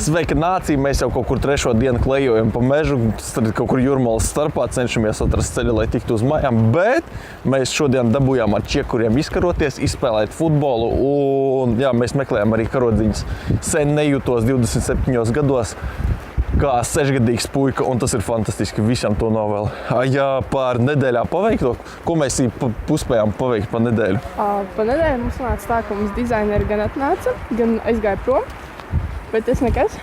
Sveika nācija, mēs jau kaut kur 3. dienu klejojam pa mežu, kaut kur Jūrmalas starpā cenšamies atrast ceļu, lai tiktu uz mājām, bet mēs šodien dabūjām ar čiekuriem izkaroties, izspēlēt futbolu un jā, mēs meklējām arī karodziņas. Sen nejūtos 27 gados kā 6-gadīgs puika, un tas ir fantastiski, visam to novēlu. Jā, par nedēļā paveikto, ko mēs puspējām paveikt pa nedēļu? Pa nedēļu mums nāca tā, ka mums dizaineri gan atnāca, gan aizgāja prom, bet tas nekas.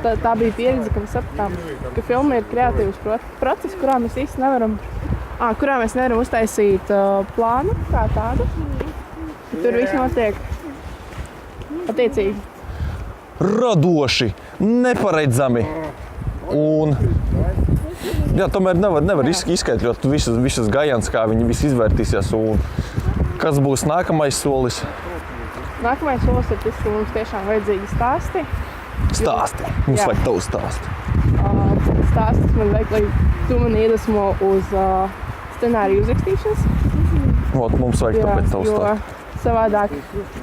Tā bija pieredze, ka mēs sapratām, ka filma ir kreatīvs process, kurā mēs īsti nevaram uztaisīt plānu kā tādu. Tur viss notiek attiecīgi. Radoši, neparedzami. Un jā, tomēr nevar izskaidrot visas gājienas, kā viņi visi izvērtīsies. Un kas būs nākamais solis? Nākamais solis ir tas, ka mums tiešām vajadzīgi stāsti. Stāsti. Mums vajag tavu stāstu. Stāstis man vajag, lai tu man iedvesmo uz scenāriju uzrakstīšanas. Mums vajag tāpēc tavu stāstu. Savādāk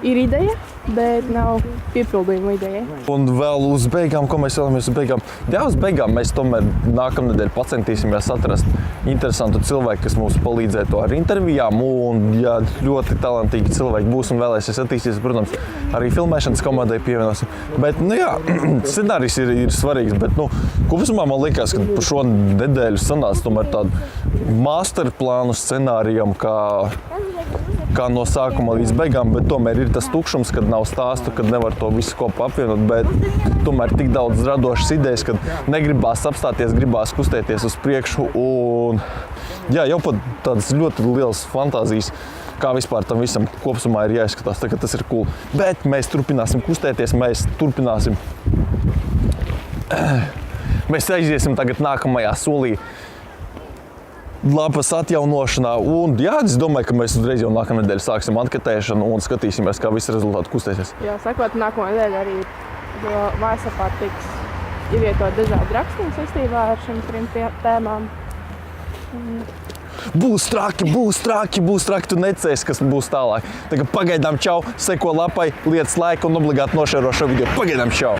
ir ideja, bet nav piepildījuma idejai. Un vēl uz beigām, ko mēs vēlamies uz beigām? Jā, uz beigām mēs tomēr nākamnedēļ pacentīsimies atrast interesantu cilvēku, kas mums palīdzētu ar intervijām. Un, ja ļoti talantīgi cilvēki būs un vēlēsies attīstīties, protams, arī filmēšanas komandai pievienosim. Bet, jā, scenārijs ir svarīgs, bet, kopumā man liekas, ka par šo nedēļu sanāca tomēr tādu masterplānu scenārijam, kā no sākuma līdz beigām, bet tomēr ir tas tukšums, kad nav stāstu, kad nevar to visu kopā apvienot, bet tomēr tik daudz radošas idejas, kad negribās apstāties, gribās kustēties uz priekšu un jā, jau pat tādas ļoti lielas fantāzijas, kā vispār tam visam kopsumā ir jāizskatās, tā ka tas ir cool. Bet mēs turpināsim kustēties, mēs aiziesim tagad nākamajā solī. Lapas atjaunošanā un jā, es domāju, ka mēs uzreiz jau nākamā nedēļa sāksim anketēšanu un skatīsimies, kā visi rezultāti kustēsies. Jā, sakot, nākamā nedēļa arī mājaslapā tiks ievietot dažādi rakstījumi saistībā ar šiem 3 tēmām. Būs traki, tu necēsi, kas būs tālāk. Tagad pagaidām čau, seko lapai, lietas laiku un obligāti nošēro šo video. Pagaidām čau!